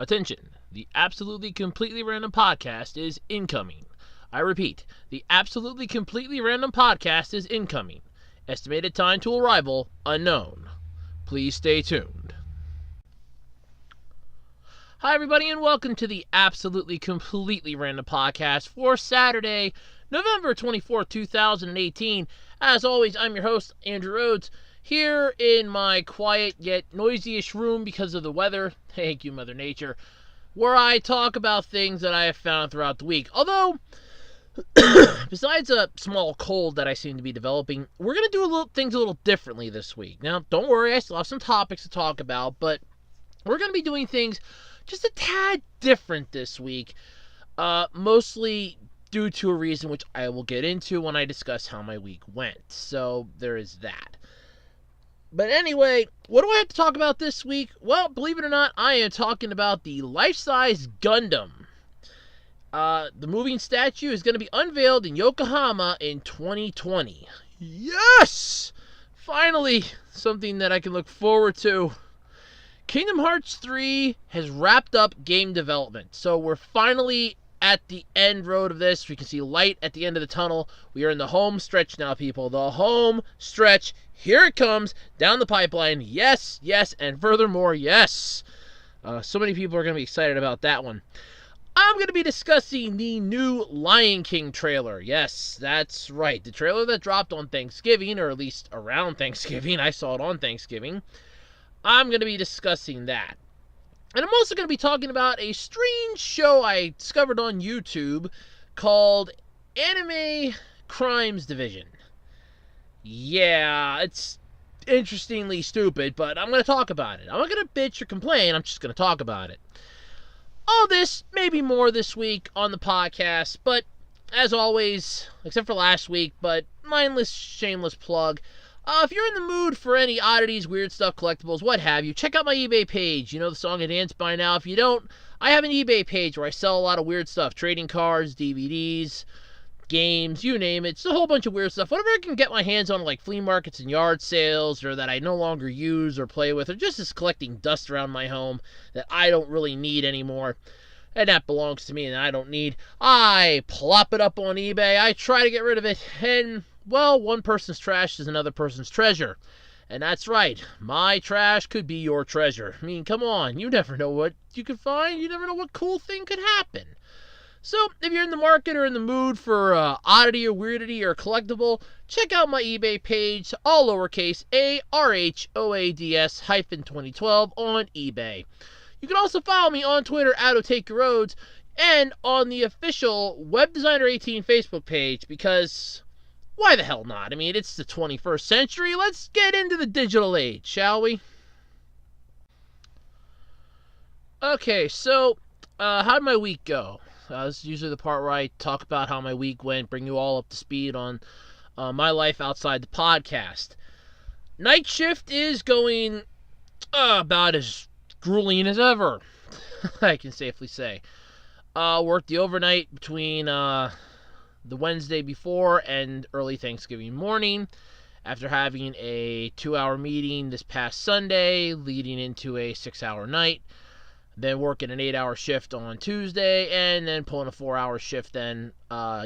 Attention, the Absolutely Completely Random Podcast is incoming. I repeat, the Absolutely Completely Random Podcast is incoming. Estimated time to arrival, unknown. Please stay tuned. Hi everybody and welcome to the Absolutely Completely Random Podcast for Saturday, November 24th, 2018. As always, I'm your host, Andrew Rhodes, here in my quiet yet noisy-ish room because of the weather. Thank you, Mother Nature. Where I talk about things that I have found throughout the week. Although, besides a small cold that I seem to be developing, we're going to do things a little differently this week. Now, don't worry, I still have some topics to talk about, but we're going to be doing things just a tad different this week, mostly due to a reason which I will get into when I discuss how my week went. So, there is that. But anyway, what do I have to talk about this week? Well, believe it or not, I am talking about the life-size Gundam. The moving statue is going to be unveiled in Yokohama in 2020. Yes! Finally, something that I can look forward to. Kingdom Hearts 3 has wrapped up game development, so we're finally at the end road of this. We can see light at the end of the tunnel. We are in the home stretch now, people. The home stretch. Here it comes, down the pipeline. Yes, yes, and furthermore, yes. So many people are going to be excited about that one. I'm going to be discussing the new Lion King trailer. Yes, that's right. The trailer that dropped on Thanksgiving, or at least around Thanksgiving. I saw it on Thanksgiving. I'm going to be discussing that. And I'm also going to be talking about a strange show I discovered on YouTube called Anime Crimes Division. Yeah, it's interestingly stupid, but I'm going to talk about it. I'm not going to bitch or complain, I'm just going to talk about it. All this, maybe more this week on the podcast, but as always, except for last week, but mindless, shameless plug. If you're in the mood for any oddities, weird stuff, collectibles, what have you, check out my eBay page. You know the song and dance by now. If you don't, I have an eBay page where I sell a lot of weird stuff. Trading cards, DVDs, games, you name it. It's a whole bunch of weird stuff. Whatever I can get my hands on, like flea markets and yard sales, or that I no longer use or play with, or just as collecting dust around my home that I don't really need anymore. And that belongs to me and I don't need. I plop it up on eBay. I try to get rid of it. And, well, one person's trash is another person's treasure. And that's right. My trash could be your treasure. I mean, come on. You never know what you could find. You never know what cool thing could happen. So, if you're in the market or in the mood for oddity or weirdity or collectible, check out my eBay page, all lowercase ARHOADS-2012 on eBay. You can also follow me on Twitter at OtakeYourRoads and on the official Web Designer 18 Facebook page because why the hell not? I mean, it's the 21st century. Let's get into the digital age, shall we? Okay, so how'd my week go? This is usually the part where I talk about how my week went, bring you all up to speed on my life outside the podcast. Night shift is going about as grueling as ever, I can safely say. Worked the overnight between the Wednesday before and early Thanksgiving morning after having a 2-hour meeting this past Sunday leading into a 6-hour night. Then working an 8-hour shift on Tuesday, and then pulling a 4-hour shift then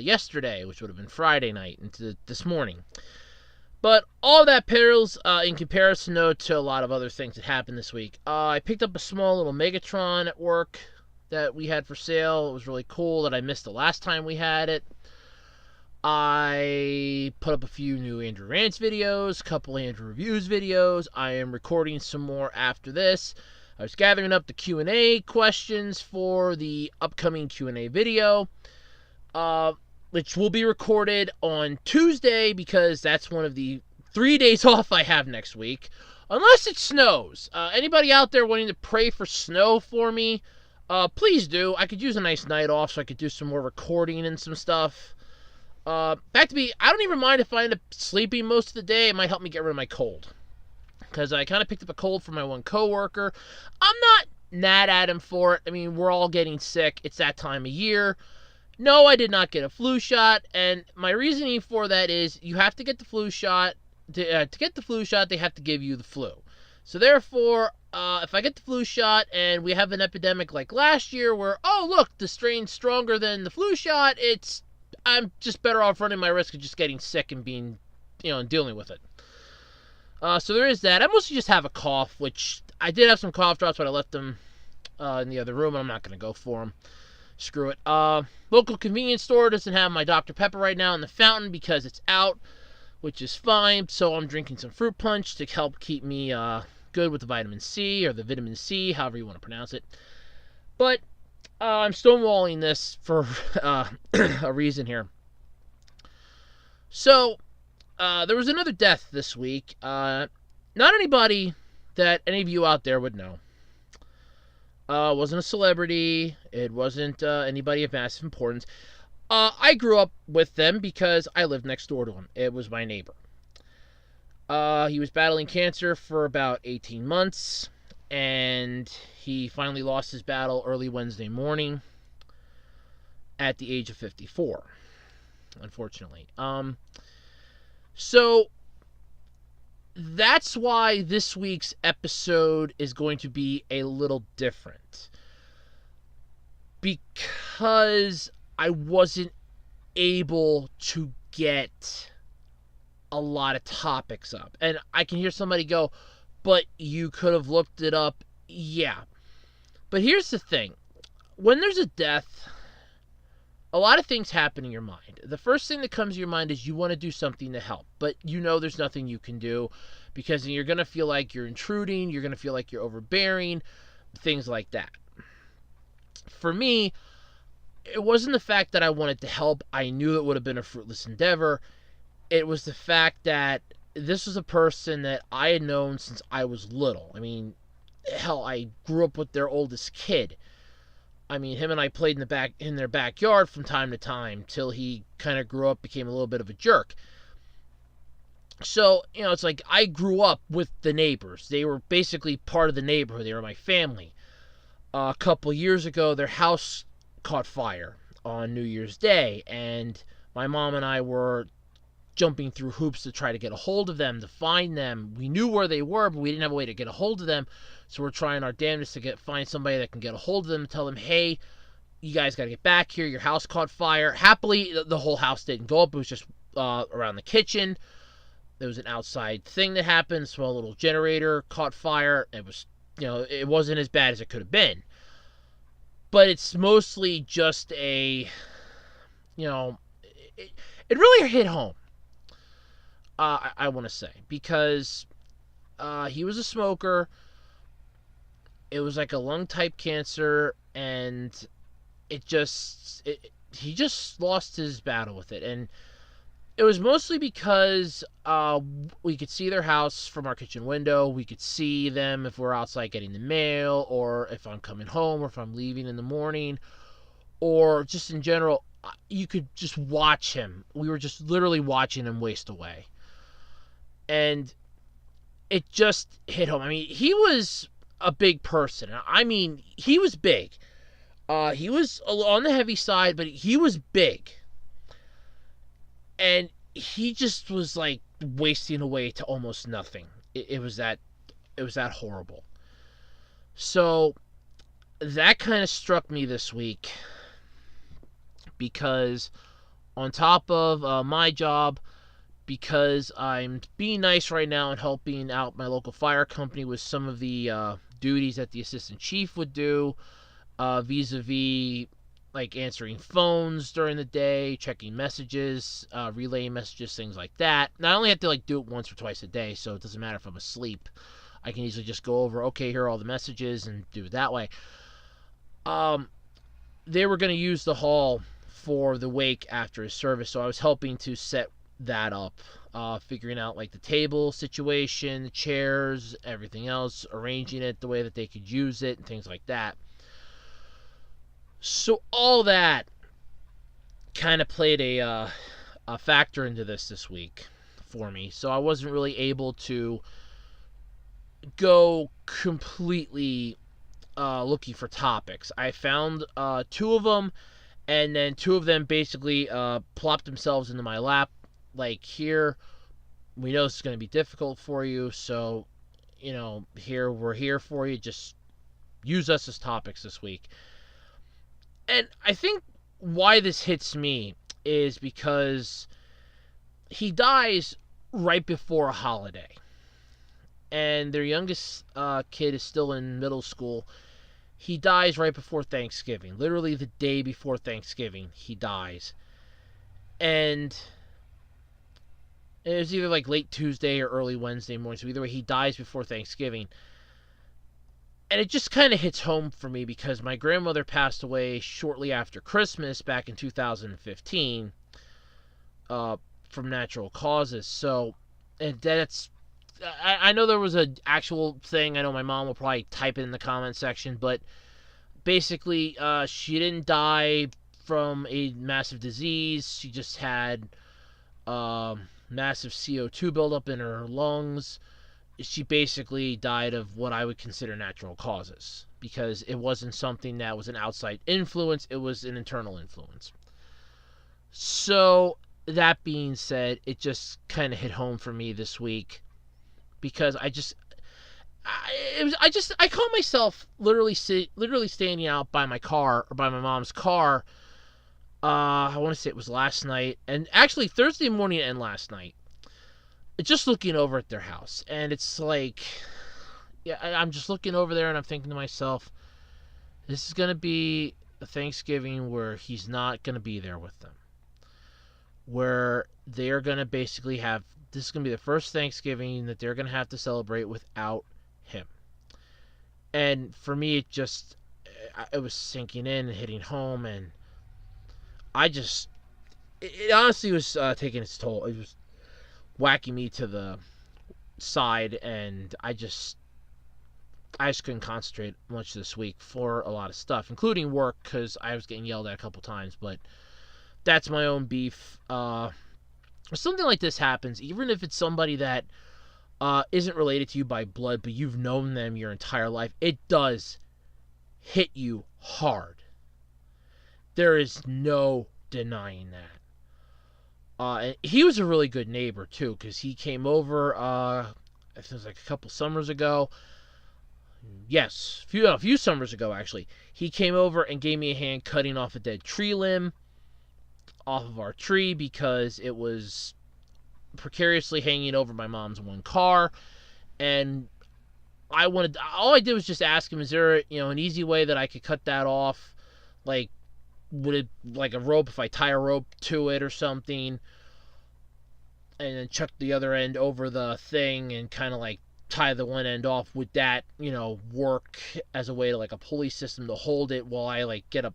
yesterday, which would have been Friday night into this morning. But all that pales in comparison, though, to a lot of other things that happened this week. I picked up a small little Megatron at work that we had for sale. It was really cool that I missed the last time we had it. I put up a few new Andrew Rants videos, a couple Andrew Reviews videos. I am recording some more after this. I was gathering up the Q&A questions for the upcoming Q&A video, which will be recorded on Tuesday because that's one of the 3 days off I have next week, unless it snows. Anybody out there wanting to pray for snow for me, please do. I could use a nice night off so I could do some more recording and some stuff. I don't even mind if I end up sleeping most of the day. It might help me get rid of my cold. Because I kind of picked up a cold from my one coworker. I'm not mad at him for it. I mean, we're all getting sick. It's that time of year. No, I did not get a flu shot. And my reasoning for that is you have to get the flu shot. To get the flu shot, they have to give you the flu. So therefore, if I get the flu shot and we have an epidemic like last year where, oh, look, the strain's stronger than the flu shot, I'm just better off running my risk of just getting sick and being, and dealing with it. So there is that. I mostly just have a cough, which I did have some cough drops, but I left them in the other room, and I'm not going to go for them. Screw it. Local convenience store doesn't have my Dr. Pepper right now in the fountain because it's out, which is fine. So I'm drinking some fruit punch to help keep me good with the vitamin C, or the vitamin C, however you want to pronounce it. But I'm stonewalling this for a reason here. So there was another death this week. Not anybody that any of you out there would know. Wasn't a celebrity. It wasn't anybody of massive importance. I grew up with them because I lived next door to him. It was my neighbor. He was battling cancer for about 18 months, and he finally lost his battle early Wednesday morning at the age of 54, unfortunately. So that's why this week's episode is going to be a little different. Because I wasn't able to get a lot of topics up. And I can hear somebody go, but you could have looked it up. Yeah. But here's the thing. When there's a death, a lot of things happen in your mind. The first thing that comes to your mind is you want to do something to help, but there's nothing you can do because you're going to feel like you're intruding, you're going to feel like you're overbearing, things like that. For me, it wasn't the fact that I wanted to help. I knew it would have been a fruitless endeavor. It was the fact that this was a person that I had known since I was little. I mean, hell, I grew up with their oldest kid. I mean, him and I played in their backyard from time to time till he kind of grew up, became a little bit of a jerk. So, it's like I grew up with the neighbors. They were basically part of the neighborhood. They were my family. A couple years ago, their house caught fire on New Year's Day, and my mom and I were jumping through hoops to try to get a hold of them, to find them. We knew where they were, but we didn't have a way to get a hold of them. So we're trying our damnedest to find somebody that can get a hold of them and tell them, hey, you guys got to get back here. Your house caught fire. Happily, the whole house didn't go up. It was just around the kitchen. There was an outside thing that happened. Small little generator caught fire. It was, it wasn't as bad as it could have been. But it's mostly just it really hit home. I want to say, because he was a smoker. It was like a lung type cancer, and he just lost his battle with it. And it was mostly because we could see their house from our kitchen window. We could see them if we're outside getting the mail, or if I'm coming home, or if I'm leaving in the morning, or just in general, you could just watch him. We were just literally watching him waste away. And it just hit home. I mean, he was a big person. I mean, he was big. He was on the heavy side, but he was big. And he just was like wasting away to almost nothing. It was that horrible. So that kind of struck me this week, because on top of my job, because I'm being nice right now and helping out my local fire company with some of the duties that the assistant chief would do, vis-a-vis like answering phones during the day, checking messages, relaying messages, things like that. Now, I only have to do it once or twice a day, so it doesn't matter if I'm asleep. I can easily just go over, okay, here are all the messages, and do it that way. They were going to use the hall for the wake after his service, so I was helping to set that up, figuring out the table situation, the chairs, everything else, arranging it the way that they could use it, and things like that. So all that kind of played a factor into this week for me. So I wasn't really able to go completely looking for topics. I found 2 of them, and then 2 of them basically plopped themselves into my lap. Here, we know this is going to be difficult for you, so, we're here for you. Just use us as topics this week. And I think why this hits me is because he dies right before a holiday. And their youngest kid is still in middle school. He dies right before Thanksgiving. Literally the day before Thanksgiving, he dies. And it was either like late Tuesday or early Wednesday morning. So either way, he dies before Thanksgiving. And it just kind of hits home for me because my grandmother passed away shortly after Christmas back in 2015 from natural causes. So, and that's, I know there was an actual thing. I know my mom will probably type it in the comment section, but basically, she didn't die from a massive disease. She just had massive CO2 buildup in her lungs. She basically died of what I would consider natural causes because it wasn't something that was an outside influence. It was an internal influence. So, that being said, it just kind of hit home for me this week because I caught myself literally standing out by my car or by my mom's car. I want to say it was last night, and actually Thursday morning and last night. Just looking over at their house, and it's like, yeah, I'm just looking over there, and I'm thinking to myself, this is gonna be a Thanksgiving where he's not gonna be there with them, where they're gonna basically have. This is gonna be the first Thanksgiving that they're gonna have to celebrate without him. And for me, it was sinking in and hitting home, and it honestly was taking its toll. It was whacking me to the side, and I just couldn't concentrate much this week for a lot of stuff, including work, because I was getting yelled at a couple times, but that's my own beef. Something like this happens, even if it's somebody that isn't related to you by blood, but you've known them your entire life, it does hit you hard. There is no denying that. And he was a really good neighbor, too, because he came over, I think it was like a couple summers ago. Yes, a few summers ago, actually. He came over and gave me a hand cutting off a dead tree limb off of our tree because it was precariously hanging over my mom's one car. And all I did was just ask him, is there, an easy way that I could cut that off? Like, would it, like a rope, if I tie a rope to it or something, and then chuck the other end over the thing and kind of like tie the one end off, would that, work as a way to like a pulley system to hold it while I like get a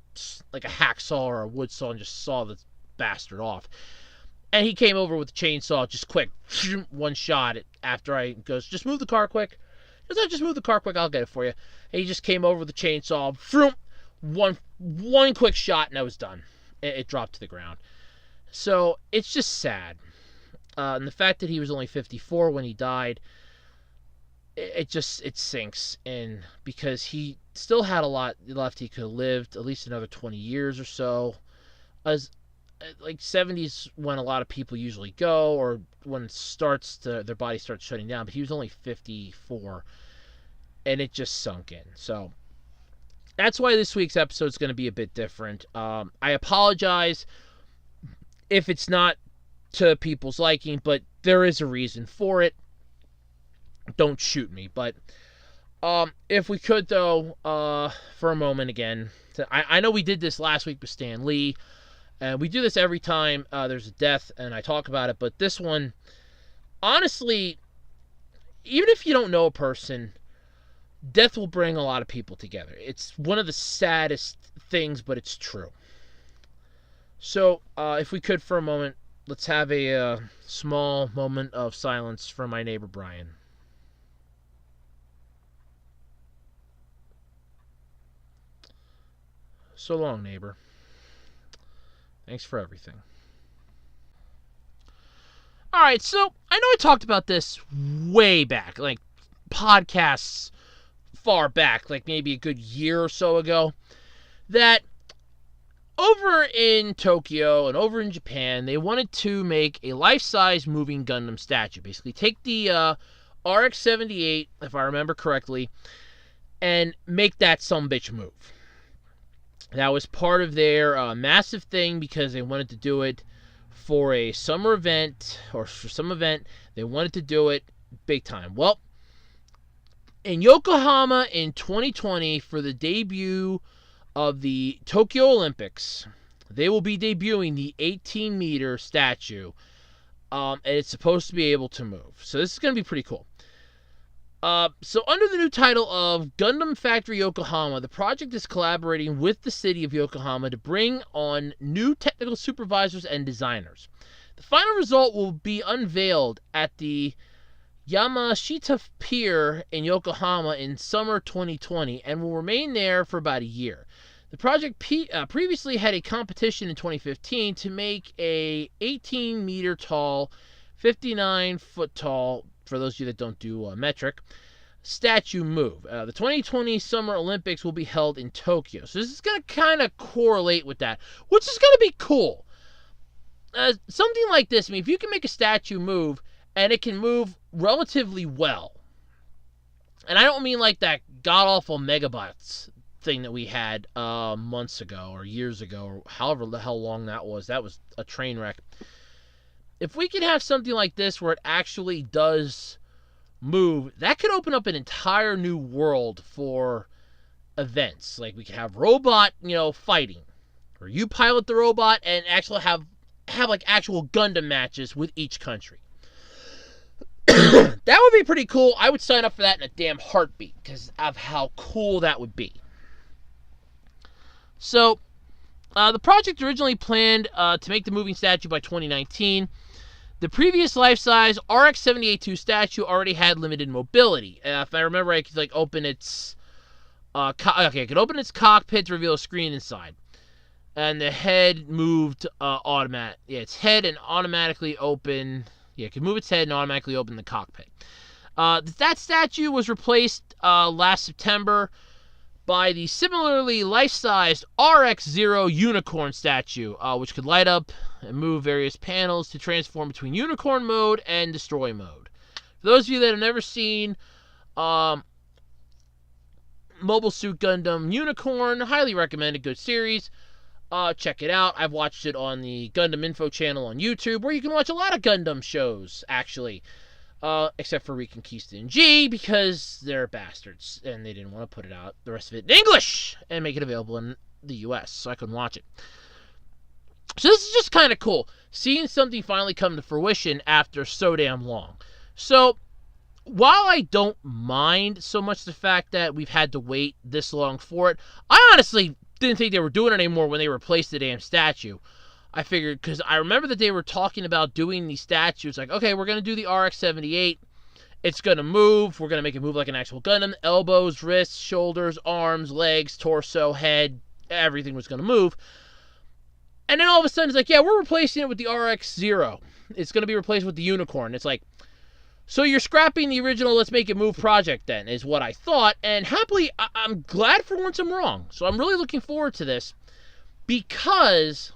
hacksaw or a wood saw and just saw the bastard off? And he came over with a chainsaw, just quick, one shot after I goes, just move the car quick. Just move the car quick, I'll get it for you. And he just came over with the chainsaw, one quick shot, and I was done. It dropped to the ground. So it's just sad. And the fact that he was only 54 when he died, it sinks in because he still had a lot left. He could have lived at least another 20 years or so. As like 70s when a lot of people usually go, or when their body starts shutting down. But he was only 54, and it just sunk in. So that's why this week's episode is going to be a bit different. I apologize if it's not to people's liking, but there is a reason for it. Don't shoot me. But if we could, though, for a moment again, I know we did this last week with Stan Lee, and we do this every time there's a death, and I talk about it, but this one, honestly, even if you don't know a person, death will bring a lot of people together. It's one of the saddest things, but it's true. So, if we could for a moment, let's have a small moment of silence for my neighbor Brian. So long, neighbor. Thanks for everything. Alright, so I know I talked about this way back, like podcasts far back, like maybe a good year or so ago, that over in Tokyo and over in Japan, they wanted to make a life-size moving Gundam statue. Basically, take the RX-78, if I remember correctly, and make that sumbitch move. That was part of their massive thing because they wanted to do it for a summer event or for some event. They wanted to do it big time. Well, in Yokohama in 2020 for the debut of the Tokyo Olympics, they will be debuting the 18-meter statue, and it's supposed to be able to move. So this is going to be pretty cool. So under the new title of Gundam Factory Yokohama, the project is collaborating with the city of Yokohama to bring on new technical supervisors and designers. The final result will be unveiled at the Yamashita Pier in Yokohama in summer 2020 and will remain there for about a year. The project previously had a competition in 2015 to make a 18-meter tall, 59-foot tall, for those of you that don't do metric, statue move. The 2020 Summer Olympics will be held in Tokyo. So this is going to kind of correlate with that, which is going to be cool. Something like this, I mean, if you can make a statue move, and it can move relatively well, and I don't mean like that god-awful Megabots thing that we had months ago or years ago, or however the hell long that was a train wreck. If we can have something like this where it actually does move, that could open up an entire new world for events. Like we could have robot, fighting, or you pilot the robot and actually have like actual Gundam matches with each country. That would be pretty cool. I would sign up for that in a damn heartbeat because of how cool that would be. So, the project originally planned to make the moving statue by 2019. The previous life-size RX-78-2 statue already had limited mobility. If I remember, I could open its it could open its cockpit to reveal a screen inside, and the head moved automatic. Yeah, its head and automatically open. Yeah, it could move its head and automatically open the cockpit. That statue was replaced last September by the similarly life-sized RX-0 Unicorn statue, which could light up and move various panels to transform between Unicorn mode and Destroy mode. For those of you that have never seen Mobile Suit Gundam Unicorn, highly recommended, good series. Check it out. I've watched it on the Gundam Info channel on YouTube, where you can watch a lot of Gundam shows, actually. Except for Reconquista G, because they're bastards, and they didn't want to put it out, the rest of it in English, and make it available in the US, so I couldn't watch it. So this is just kind of cool, seeing something finally come to fruition after so damn long. So, while I don't mind so much the fact that we've had to wait this long for it, I honestly didn't think they were doing it anymore when they replaced the damn statue. I figured, because I remember that they were talking about doing these statues, like, okay, we're going to do the RX-78, it's going to move, we're going to make it move like an actual Gundam, elbows, wrists, shoulders, arms, legs, torso, head, everything was going to move. And then all of a sudden, it's like, yeah, we're replacing it with the RX-0. It's going to be replaced with the Unicorn. It's like, so you're scrapping the original Let's Make It Move project then, is what I thought, and happily, I'm glad for once I'm wrong. So I'm really looking forward to this, because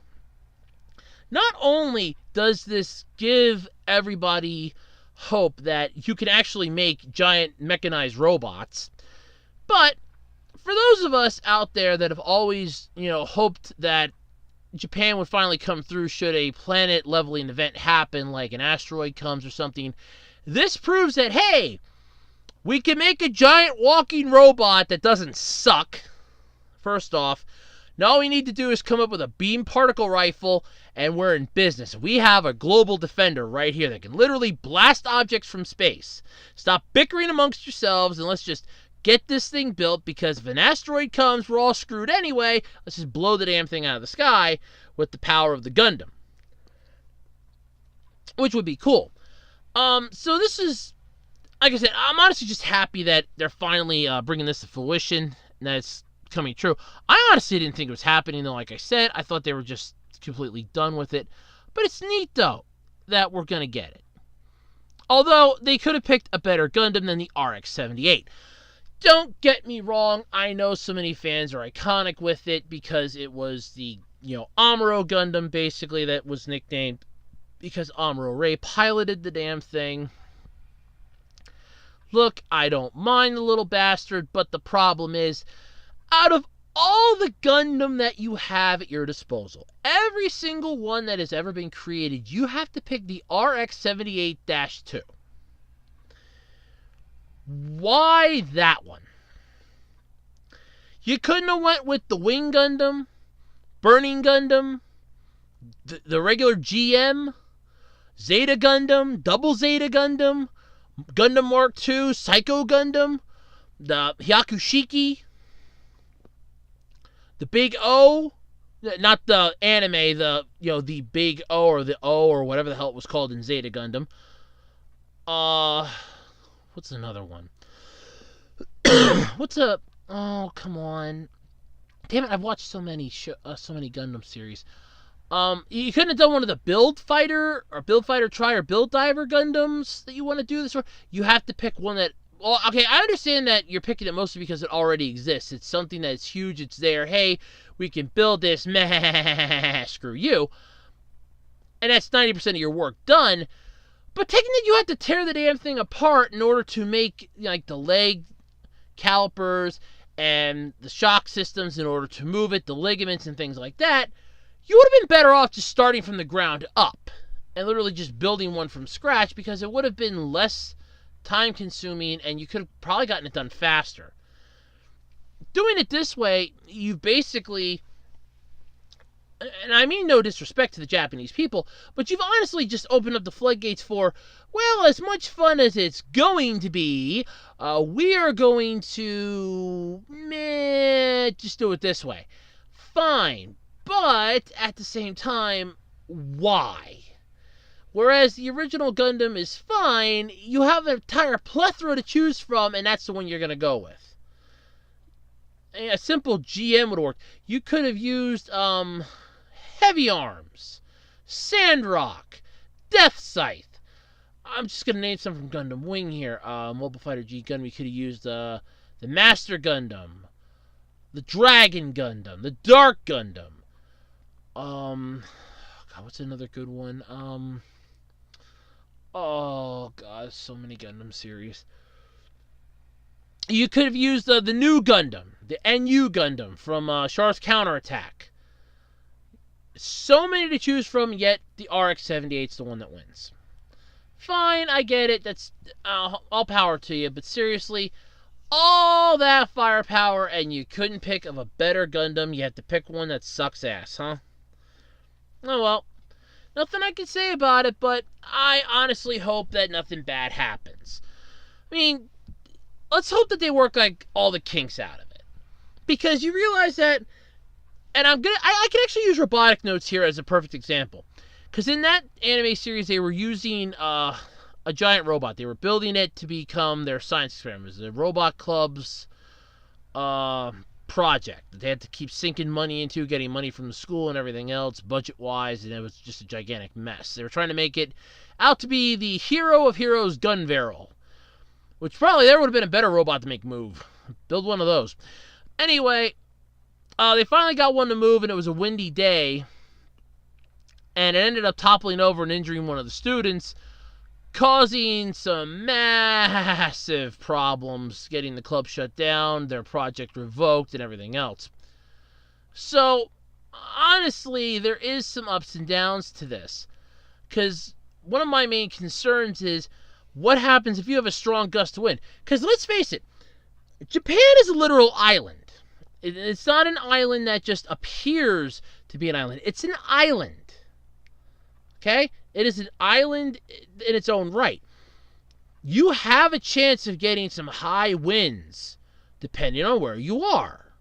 not only does this give everybody hope that you can actually make giant mechanized robots, but for those of us out there that have always, hoped that Japan would finally come through should a planet-leveling event happen, like an asteroid comes or something, this proves that, hey, we can make a giant walking robot that doesn't suck, first off. Now all we need to do is come up with a beam particle rifle, and we're in business. We have a global defender right here that can literally blast objects from space. Stop bickering amongst yourselves, and let's just get this thing built, because if an asteroid comes, we're all screwed anyway. Let's just blow the damn thing out of the sky with the power of the Gundam, which would be cool. So this is, like I said, I'm honestly just happy that they're finally bringing this to fruition, and that it's coming true. I honestly didn't think it was happening, though. Like I said, I thought they were just completely done with it. But it's neat, though, that we're going to get it. Although, they could have picked a better Gundam than the RX-78. Don't get me wrong, I know so many fans are iconic with it because it was the, Amuro Gundam, basically, that was nicknamed because Amuro Ray piloted the damn thing. Look, I don't mind the little bastard, but the problem is, out of all the Gundam that you have at your disposal, every single one that has ever been created, you have to pick the RX-78-2. Why that one? You couldn't have went with the Wing Gundam, Burning Gundam, the regular GM, Zeta Gundam, Double Zeta Gundam, Gundam Mark II, Psycho Gundam, the Hyakushiki, the Big O, not the anime, the Big O or the O or whatever the hell it was called in Zeta Gundam. What's another one? Oh, come on. Damn it, I've watched so many Gundam series. You couldn't have done one of the Build Fighter or Build Fighter Tri or Build Diver Gundams that you want to do this for. You have to pick one that... Well, okay, I understand that you're picking it mostly because it already exists. It's something that's huge. It's there. Hey, we can build this. Meh, screw you. And that's 90% of your work done. But taking it, you have to tear the damn thing apart in order to make, like, the leg calipers and the shock systems in order to move it, the ligaments and things like that. You would have been better off just starting from the ground up and literally just building one from scratch, because it would have been less time consuming and you could have probably gotten it done faster. Doing it this way, you basically, and I mean no disrespect to the Japanese people, but you've honestly just opened up the floodgates for, well, as much fun as it's going to be, we are going to just do it this way. Fine, but at the same time, why? Whereas the original Gundam is fine, you have an entire plethora to choose from, and that's the one you're going to go with. A simple GM would work. You could have used Heavy Arms, Sandrock, Death Scythe. I'm just going to name some from Gundam Wing here. Mobile Fighter G Gundam, we could have used the Master Gundam, the Dragon Gundam, the Dark Gundam. God, what's another good one? Oh, God, so many Gundam series. You could have used the new Gundam, the NU Gundam from Char's Counterattack. So many to choose from, yet the RX-78 is the one that wins. Fine, I get it. That's all power to you. But seriously, all that firepower and you couldn't pick of a better Gundam. You had to pick one that sucks ass, huh? Oh, well. Nothing I can say about it, but I honestly hope that nothing bad happens. I mean, let's hope that they work like all the kinks out of it. Because you realize that, and I can actually use Robotic Notes here as a perfect example. Because in that anime series, they were using a giant robot. They were building it to become their science experiments. The Robot Club's project that they had to keep sinking money into, getting money from the school and everything else, budget-wise, and it was just a gigantic mess. They were trying to make it out to be the hero of heroes Gunvarel, which probably there would have been a better robot to make move. Build one of those. Anyway, they finally got one to move, and it was a windy day, and it ended up toppling over and injuring one of the students, causing some massive problems, getting the club shut down, their project revoked, and everything else. So, honestly, there is some ups and downs to this. Because one of my main concerns is, what happens if you have a strong gust of wind? Because let's face it, Japan is a literal island. It's not an island that just appears to be an island. It's an island. Okay? It is an island in its own right. You have a chance of getting some high winds, depending on where you are.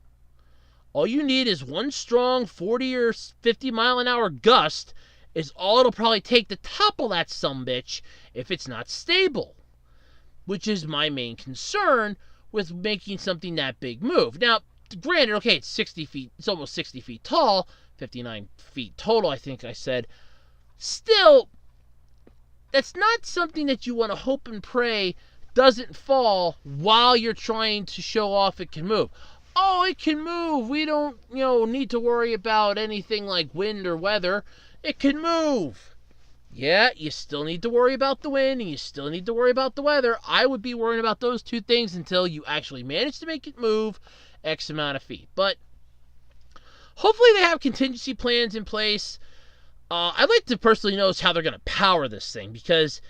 All you need is one strong 40 or 50 mile an hour gust is all it'll probably take to topple that sumbitch if it's not stable. Which is my main concern with making something that big move. Now, granted, okay, it's 60 feet, it's almost 60 feet tall, 59 feet total, I think I said. Still, that's not something that you want to hope and pray doesn't fall while you're trying to show off it can move. Oh, it can move. We don't, need to worry about anything like wind or weather. It can move. Yeah, you still need to worry about the wind, and you still need to worry about the weather. I would be worrying about those two things until you actually manage to make it move X amount of feet. But hopefully they have contingency plans in place. I'd like to personally know how they're going to power this thing, because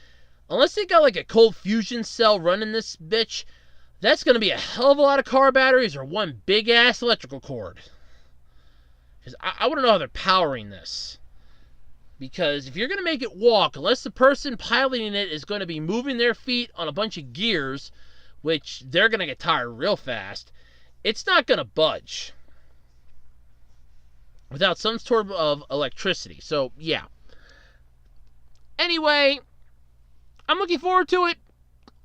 unless they got like a cold fusion cell running this bitch, that's going to be a hell of a lot of car batteries or one big-ass electrical cord. Because I want to know how they're powering this. Because if you're going to make it walk, unless the person piloting it is going to be moving their feet on a bunch of gears, which they're going to get tired real fast, it's not going to budge without some sort of electricity. So, yeah. Anyway, I'm looking forward to it.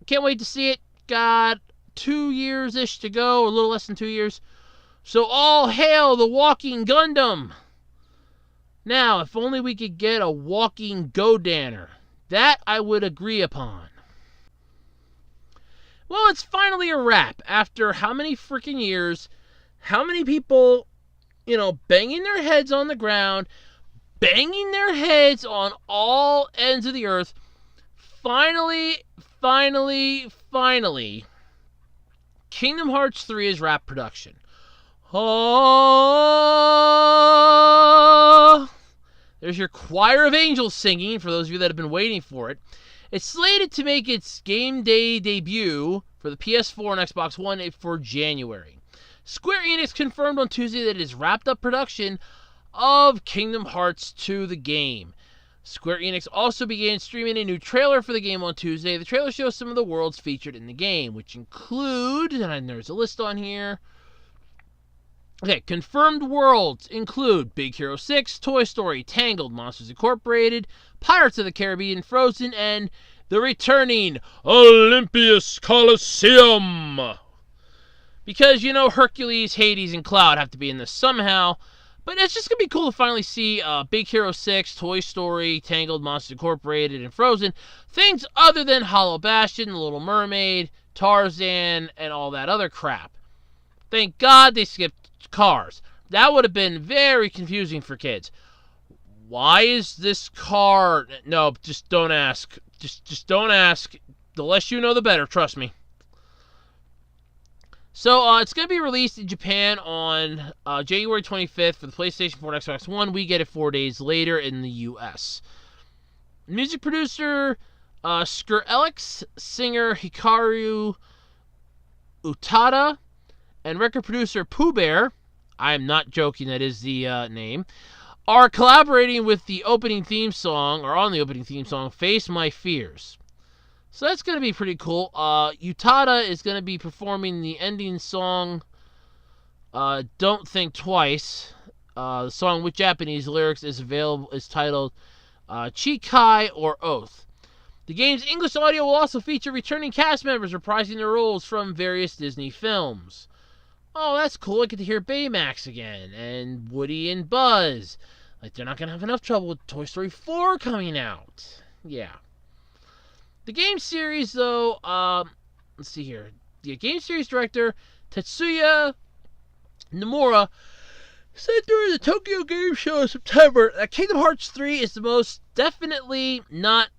Can't wait to see it. Got 2 years-ish to go, a little less than 2 years. So all hail the walking Gundam. Now, if only we could get a walking Godanner. That I would agree upon. Well, it's finally a wrap. After how many freaking years, how many people, banging their heads on the ground, banging their heads on all ends of the earth, finally, Kingdom Hearts 3 is wrapped production. Oh, there's your choir of angels singing, for those of you that have been waiting for it. It's slated to make its game day debut for the PS4 and Xbox One for January. Square Enix confirmed on Tuesday that it has wrapped up production of Kingdom Hearts 2, the game. Square Enix also began streaming a new trailer for the game on Tuesday. The trailer shows some of the worlds featured in the game, which include, and there's a list on here. Okay, confirmed worlds include Big Hero 6, Toy Story, Tangled, Monsters Incorporated, Pirates of the Caribbean, Frozen, and the returning Olympias Coliseum. Because, Hercules, Hades, and Cloud have to be in this somehow. But it's just going to be cool to finally see Big Hero 6, Toy Story, Tangled, Monsters Incorporated, and Frozen. Things other than Hollow Bastion, The Little Mermaid, Tarzan, and all that other crap. Thank God they skipped Cars. That would have been very confusing for kids. Why is this car... No, just don't ask. Just don't ask. The less you know, the better. Trust me. So, it's going to be released in Japan on January 25th for the PlayStation 4 and Xbox One. We get it 4 days later in the U.S. Music producer Skrillex, singer Hikaru Utada, and record producer Pooh Bear, I am not joking, that is the name, are collaborating with the opening theme song, or on the opening theme song, Face My Fears. So that's going to be pretty cool. Utada is going to be performing the ending song, Don't Think Twice. The song with Japanese lyrics is titled Chikai or Oath. The game's English audio will also feature returning cast members reprising their roles from various Disney films. Oh, that's cool. I get to hear Baymax again, and Woody and Buzz. Like, they're not going to have enough trouble with Toy Story 4 coming out. Yeah. The game series, though, let's see here. The game series director, Tetsuya Nomura, said during the Tokyo Game Show in September that Kingdom Hearts 3 is most definitely not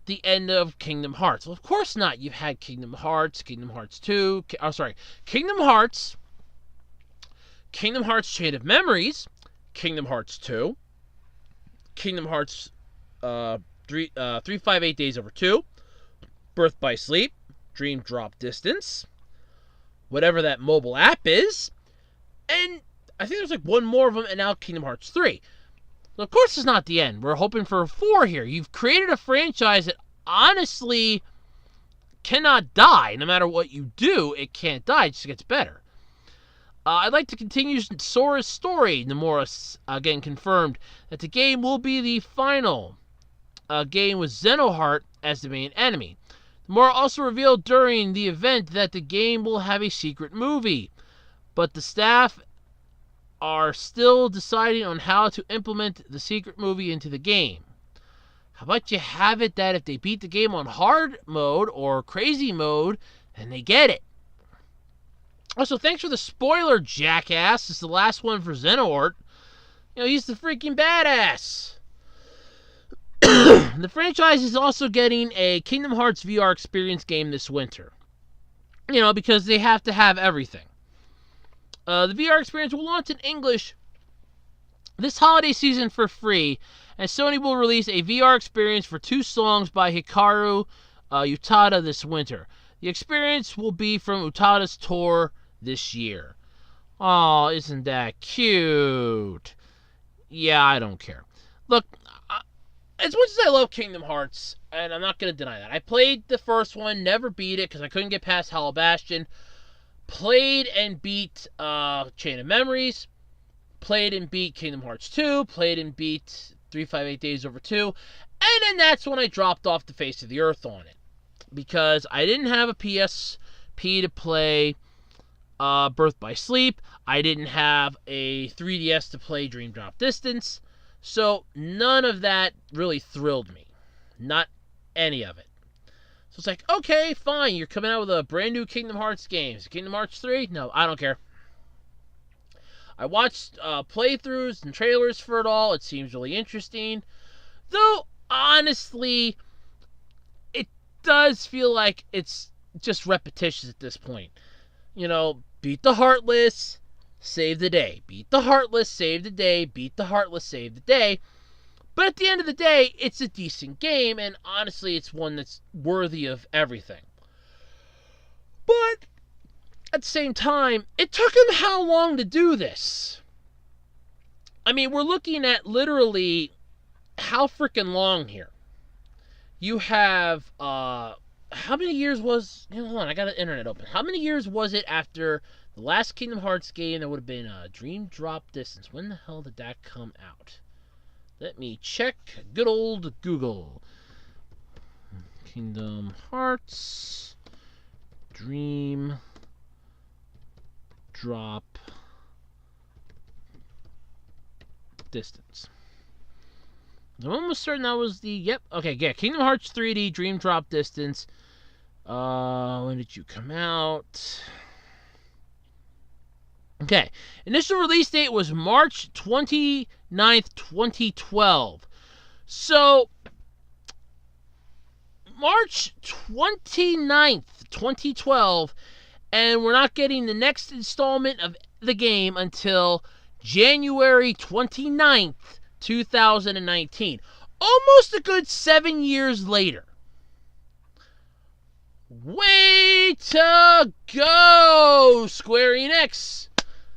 the end of Kingdom Hearts. Well, of course not. You've had Kingdom Hearts 2, Kingdom Hearts, Kingdom Hearts Chain of Memories, Kingdom Hearts 2, Kingdom Hearts 358 Days Over 2, Birth by Sleep, Dream Drop Distance, whatever that mobile app is, and I think there's like one more of them, and now Kingdom Hearts 3. So of course it's not the end. We're hoping for 4 here. You've created a franchise that honestly cannot die. No matter what you do, it can't die. It just gets better. I'd like to continue Sora's story. Nomura again confirmed that the game will be the final game with Xenoheart as the main enemy. Nomura also revealed during the event that the game will have a secret movie, but the staff are still deciding on how to implement the secret movie into the game. How about you have it that if they beat the game on hard mode or crazy mode, then they get it. Also, thanks for the spoiler, jackass. This is the last one for Xenoheart. He's the freaking badass. The franchise is also getting a Kingdom Hearts VR experience game this winter. Because they have to have everything. The VR experience will launch in English this holiday season for free, and Sony will release a VR experience for 2 songs by Hikaru Utada this winter. The experience will be from Utada's tour this year. Oh, isn't that cute? Yeah, I don't care. Look, as much as I love Kingdom Hearts, and I'm not going to deny that, I played the first one, never beat it because I couldn't get past Hollow Bastion. Played and beat Chain of Memories. Played and beat Kingdom Hearts 2. Played and beat 358 Days Over 2. And then that's when I dropped off the face of the earth on it. Because I didn't have a PSP to play Birth by Sleep. I didn't have a 3DS to play Dream Drop Distance. So none of that really thrilled me. Not any of it. So it's like, okay, fine, you're coming out with a brand new Kingdom Hearts game. Is it Kingdom Hearts 3? No, I don't care. I watched playthroughs and trailers for it all. It seems really interesting. Though, honestly, it does feel like it's just repetitious at this point. Beat the Heartless, save the day. Beat the Heartless, save the day. Beat the Heartless, save the day. But at the end of the day, it's a decent game, and honestly, it's one that's worthy of everything. But at the same time, it took him how long to do this? I mean, we're looking at literally how freaking long here. You have, how many years was, hold on, I got the internet open. How many years was it after the last Kingdom Hearts game that would have been Dream Drop Distance? When the hell did that come out? Let me check. Good old Google. Kingdom Hearts Dream Drop Distance. I'm almost certain that was the... Yep. Okay, yeah. Kingdom Hearts 3D Dream Drop Distance. When did you come out? Okay. Initial release date was March 29th, 2012. So, March 29th, 2012, and we're not getting the next installment of the game until January 29th, 2019. Almost a good 7 years later. Way to go, Square Enix!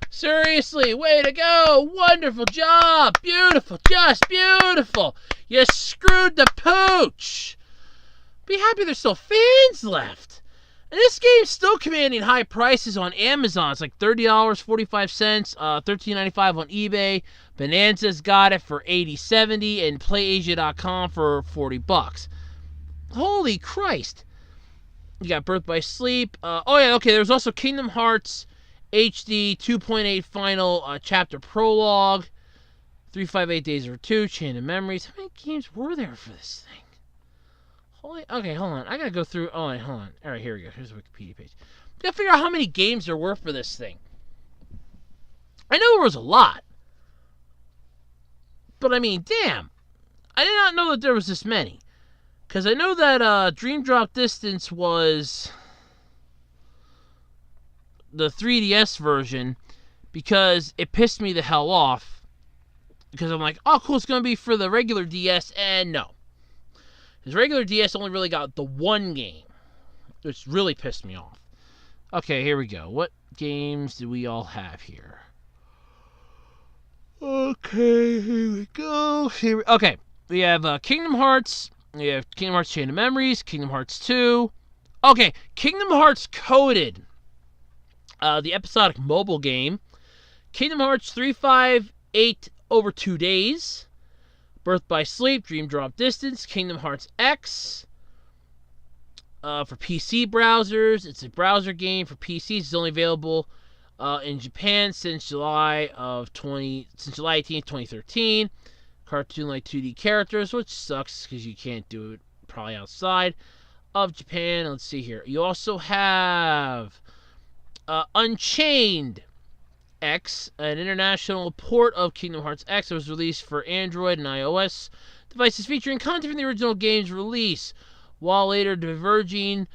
Seriously, way to go! Wonderful job! Beautiful, just beautiful! You screwed the pooch! Be happy there's still fans left! And this game's still commanding high prices on Amazon. It's like $30, 45 cents, $13.95 on eBay. Bonanza's got it for $80.70, and PlayAsia.com for $40. Holy Christ! You got Birth by Sleep. There's also Kingdom Hearts HD 2.8 Final Chapter Prologue. 358 Days Over 2, Chain of Memories. How many games were there for this thing? Okay, hold on. I gotta go through... Oh, wait, hold on. Alright, here we go. Here's the Wikipedia page. Gotta figure out how many games there were for this thing. I know there was a lot. But, I mean, damn. I did not know that there was this many. Because I know that Dream Drop Distance was the 3DS version, because it pissed me the hell off. Because I'm like, oh, cool, it's going to be for the regular DS, and no. Because regular DS only really got the one game, which really pissed me off. Okay, here we go. What games do we all have here? Okay, here we go. Okay, we have Kingdom Hearts. We have Kingdom Hearts Chain of Memories, Kingdom Hearts 2. Okay, Kingdom Hearts Coded, the episodic mobile game. Kingdom Hearts 358 Over 2 Days. Birth by Sleep, Dream Drop Distance, Kingdom Hearts X. For PC browsers, it's a browser game for PCs. It's only available in Japan since July 18th, 2013. Cartoon-like 2D characters, which sucks because you can't do it probably outside of Japan. Let's see here. You also have Unchained X, an international port of Kingdom Hearts X that was released for Android and iOS devices featuring content from the original game's release, while later diverging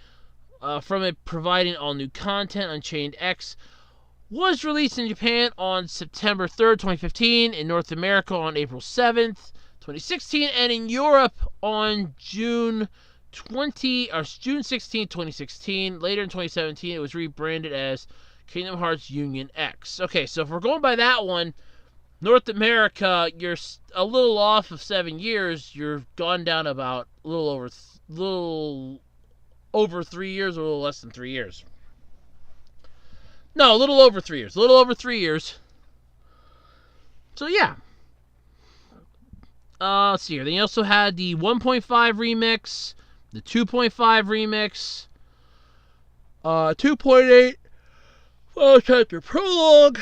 from it, providing all new content. Unchained X was released in Japan on September 3rd, 2015, in North America on April 7th, 2016, and in Europe on June 16, 2016. Later in 2017, it was rebranded as Kingdom Hearts Union X. Okay, so if we're going by that one, North America, you're a little off of 7 years. You're gone down about a little over 3 years, or a little less than 3 years. No, a little over 3 years. A little over 3 years. So, yeah. Let's see here. Then you also had the 1.5 remix, the 2.5 remix, 2.8 Final Chapter Prologue,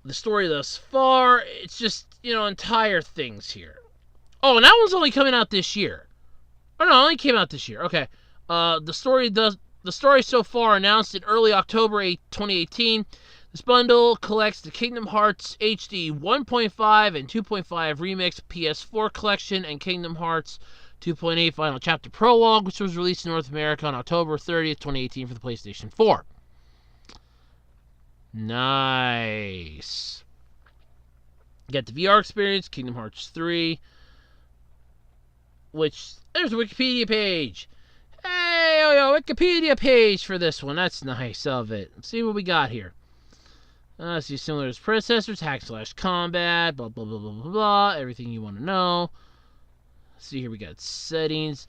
the story thus far. It's just, entire things here. Oh, and that one's only coming out this year. Oh, no, it only came out this year. Okay. The story so far announced in early October 2018. This bundle collects the Kingdom Hearts HD 1.5 and 2.5 Remix PS4 collection and Kingdom Hearts 2.8 Final Chapter Prologue, which was released in North America on October 30th, 2018 for the PlayStation 4. Nice. You got the VR experience, Kingdom Hearts 3, which, there's a Wikipedia page. Hey, Wikipedia page for this one. That's nice of it. Let's see what we got here. See, similar to its predecessors, hack/combat, blah, blah, blah, blah, blah, blah, everything you want to know. Let's see here, we got settings.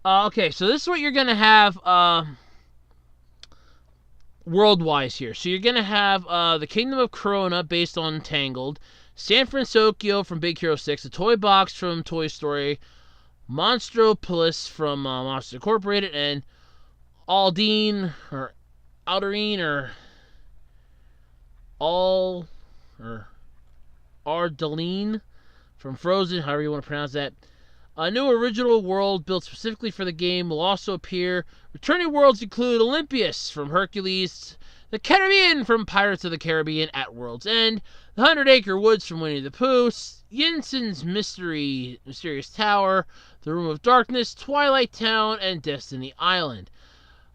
Okay, so this is what you're going to have world-wise here. So you're going to have the Kingdom of Corona based on Tangled, San Francisco from Big Hero 6, the Toy Box from Toy Story, Monstropolis from Monsters Incorporated, and Aldine, or Alderine, or Ardaline from Frozen, however you want to pronounce that. A new original world built specifically for the game will also appear. Returning worlds include Olympias from Hercules, the Caribbean from Pirates of the Caribbean at World's End, the 100-Acre Woods from Winnie the Pooh, Yinsen's Mysterious Tower, the Room of Darkness, Twilight Town, and Destiny Island.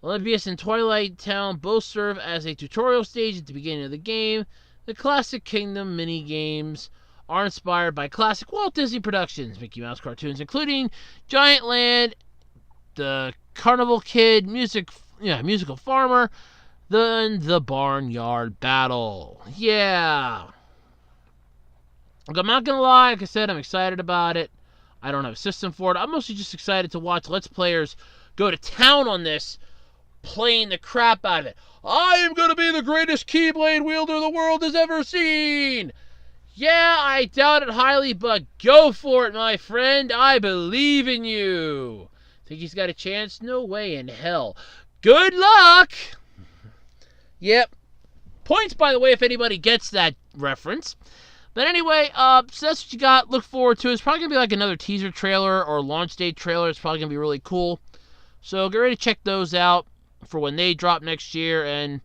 Olympias and Twilight Town both serve as a tutorial stage at the beginning of the game. The Classic Kingdom mini-games are inspired by classic Walt Disney productions, Mickey Mouse cartoons, including Giant Land, the Carnival Kid, Musical Farmer, then the Barnyard Battle. Yeah. Look, I'm not going to lie, like I said, I'm excited about it. I don't have a system for it. I'm mostly just excited to watch Let's Players go to town on this, playing the crap out of it. I am going to be the greatest Keyblade wielder the world has ever seen. Yeah, I doubt it highly, but go for it, my friend. I believe in you. Think he's got a chance? No way in hell. Good luck! Yep. Points, by the way, if anybody gets that reference. But anyway, so that's what you got. Look forward to it. It's probably going to be like another teaser trailer or launch date trailer. It's probably going to be really cool. So get ready to check those out for when they drop next year, and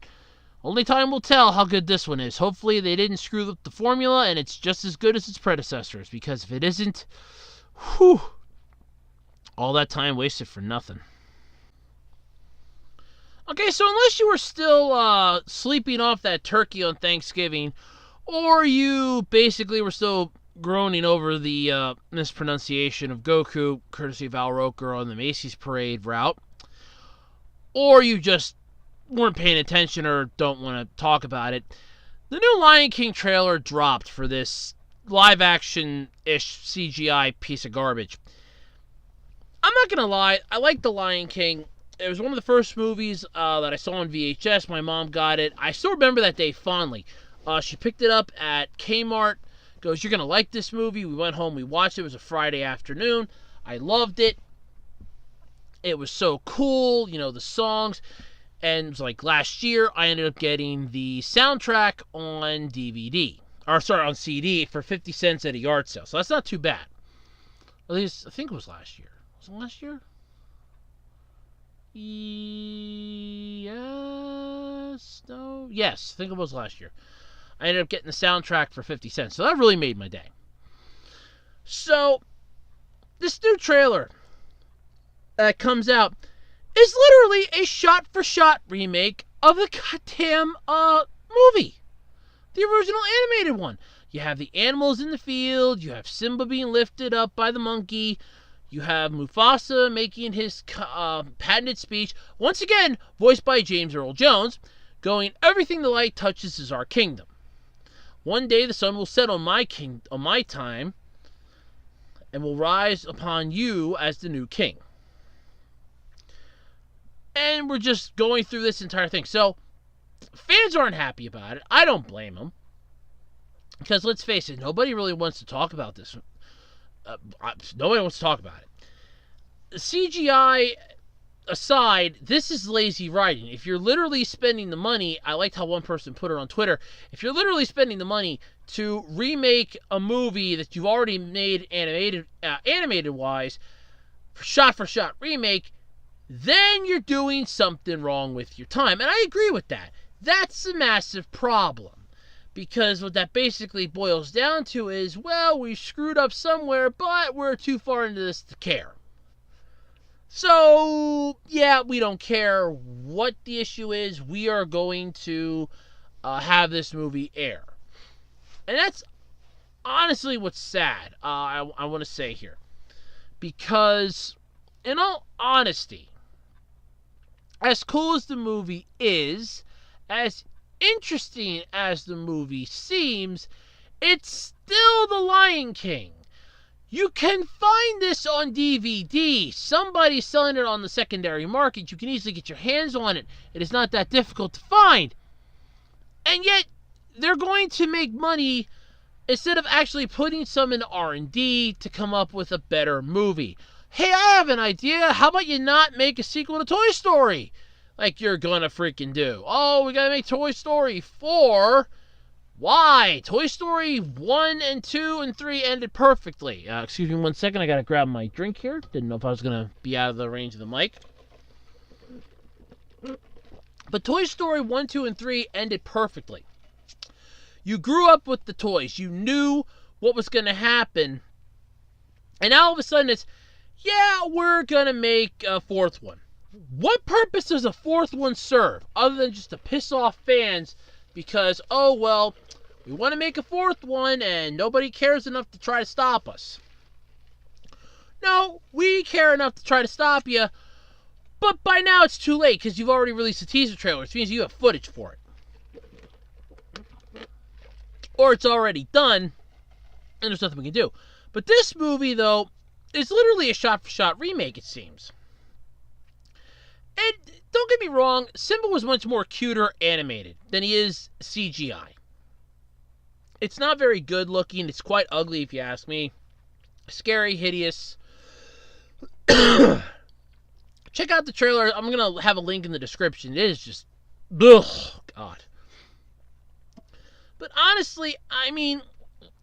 only time will tell how good this one is. Hopefully they didn't screw up the formula and it's just as good as its predecessors, because if it isn't, whew, all that time wasted for nothing. Okay, so unless you were still sleeping off that turkey on Thanksgiving, or you basically were still groaning over the mispronunciation of Goku, courtesy of Al Roker on the Macy's Parade route, or you just weren't paying attention or don't want to talk about it, the new Lion King trailer dropped for this live-action-ish CGI piece of garbage. I'm not going to lie, I like The Lion King. It was one of the first movies that I saw on VHS. My mom got it. I still remember that day fondly. She picked it up at Kmart, goes, "You're going to like this movie." We went home, we watched it. It was a Friday afternoon. I loved it. It was so cool, the songs. And it was like last year, I ended up getting the soundtrack on DVD. On CD for 50 cents at a yard sale. So that's not too bad. At least, I think it was last year. Was it last year? Yes. No. Yes, I think it was last year. I ended up getting the soundtrack for 50 cents. So that really made my day. So, this new trailer that comes out is literally a shot-for-shot remake of the goddamn movie. The original animated one. You have the animals in the field, you have Simba being lifted up by the monkey, you have Mufasa making his patented speech, once again voiced by James Earl Jones, going, "Everything the light touches is our kingdom. One day the sun will set on my time, and will rise upon you as the new king." And we're just going through this entire thing. So, fans aren't happy about it. I don't blame them. Because let's face it, nobody really wants to talk about this. Nobody wants to talk about it. CGI aside, this is lazy writing. If you're literally spending the money, I liked how one person put it on Twitter, if you're literally spending the money to remake a movie that you've already made animated-wise, shot-for-shot remake, then you're doing something wrong with your time. And I agree with that. That's a massive problem. Because what that basically boils down to is, well, we screwed up somewhere, but we're too far into this to care. So, yeah, we don't care what the issue is. We are going to have this movie air. And that's honestly what's sad, I want to say here. Because, in all honesty, as cool as the movie is, as interesting as the movie seems, it's still The Lion King. You can find this on DVD. Somebody's selling it on the secondary market. You can easily get your hands on it. It is not that difficult to find. And yet, they're going to make money instead of actually putting some in R&D to come up with a better movie. Hey, I have an idea. How about you not make a sequel to Toy Story? Like you're gonna freaking do. Oh, we gotta make Toy Story 4. Why? Toy Story 1 and 2 and 3 ended perfectly. Excuse me 1 second, I gotta grab my drink here. Didn't know if I was gonna be out of the range of the mic. But Toy Story 1, 2, and 3 ended perfectly. You grew up with the toys. You knew what was gonna happen. And now all of a sudden it's, yeah, we're gonna make a fourth one. What purpose does a fourth one serve other than just to piss off fans because, oh, well, we want to make a fourth one and nobody cares enough to try to stop us? No, we care enough to try to stop you, but by now it's too late because you've already released a teaser trailer, which means you have footage for it. Or it's already done and there's nothing we can do. But this movie, though, is literally a shot-for-shot remake, it seems. And don't get me wrong, Simba was much more cuter animated than he is CGI. It's not very good looking. It's quite ugly if you ask me. Scary, hideous. Check out the trailer. I'm going to have a link in the description. It is just, ugh, God. But honestly, I mean,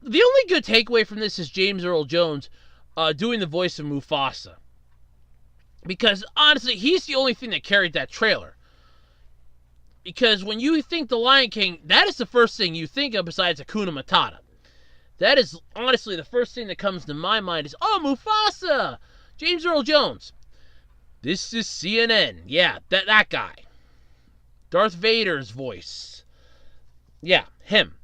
the only good takeaway from this is James Earl Jones doing the voice of Mufasa. Because, honestly, he's the only thing that carried that trailer. Because when you think The Lion King, that is the first thing you think of besides Hakuna Matata. That is, honestly, the first thing that comes to my mind is, oh, Mufasa! James Earl Jones. This is CNN. Yeah, that guy. Darth Vader's voice. Yeah, him.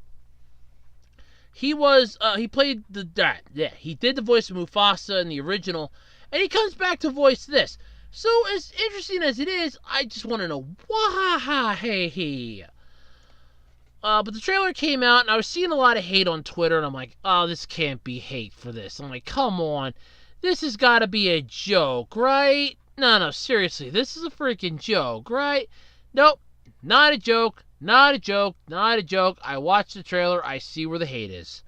He played that. Yeah, he did the voice of Mufasa in the original. And he comes back to voice this. So, as interesting as it is, I just want to know why. Hey. But the trailer came out, and I was seeing a lot of hate on Twitter, and I'm like, oh, this can't be hate for this. I'm like, come on. This has got to be a joke, right? No, seriously. This is a freaking joke, right? Nope. Not a joke. Not a joke. Not a joke. I watched the trailer. I see where the hate is.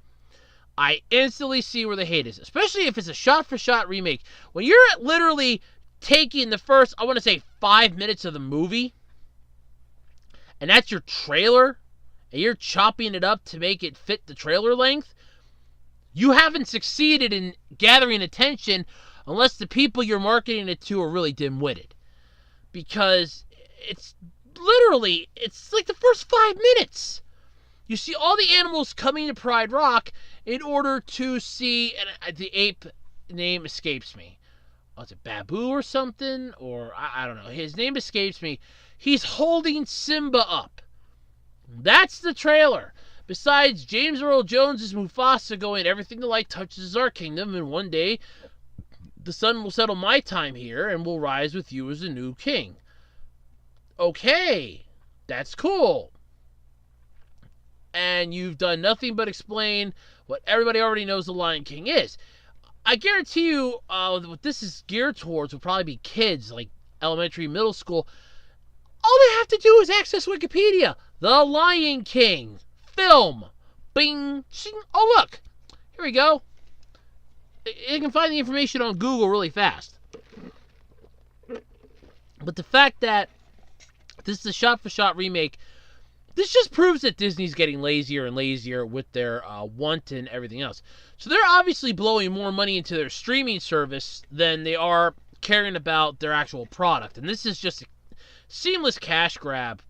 I instantly see where the hate is, especially if it's a shot-for-shot remake. When you're literally taking the first, I want to say, 5 minutes of the movie, and that's your trailer, and you're chopping it up to make it fit the trailer length, you haven't succeeded in gathering attention unless the people you're marketing it to are really dim-witted. Because it's like the first 5 minutes. You see all the animals coming to Pride Rock, in order to see, and the ape name escapes me. Was it Babu or something? Or, I don't know. His name escapes me. He's holding Simba up. That's the trailer. Besides James Earl Jones' Mufasa going, everything the light touches is our kingdom, and one day the sun will settle my time here and will rise with you as a new king. Okay, that's cool. And you've done nothing but explain what everybody already knows the Lion King is. I guarantee you what this is geared towards will probably be kids, like elementary, middle school. All they have to do is access Wikipedia. The Lion King film. Bing, shing. Oh, look. Here we go. You can find the information on Google really fast. But the fact that this is a shot-for-shot remake, this just proves that Disney's getting lazier and lazier with their want and everything else. So they're obviously blowing more money into their streaming service than they are caring about their actual product. And this is just a seamless cash grab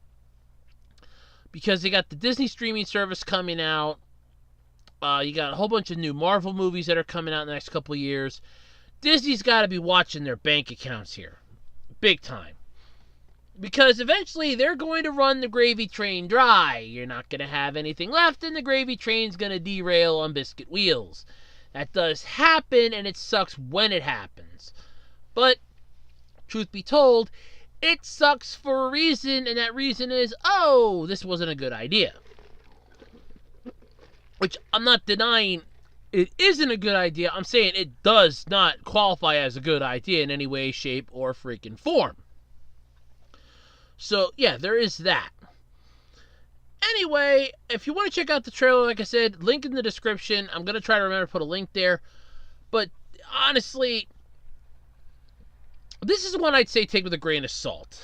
because they got the Disney streaming service coming out. You got a whole bunch of new Marvel movies that are coming out in the next couple of years. Disney's got to be watching their bank accounts here. Big time. Because eventually they're going to run the gravy train dry. You're not going to have anything left, and the gravy train's going to derail on biscuit wheels. That does happen, and it sucks when it happens. But, truth be told, it sucks for a reason, and that reason is, oh, this wasn't a good idea. Which I'm not denying it isn't a good idea. I'm saying it does not qualify as a good idea in any way, shape, or freaking form. So, yeah, there is that. Anyway, if you want to check out the trailer, like I said, link in the description. I'm going to try to remember to put a link there. But, honestly, this is one I'd say take with a grain of salt.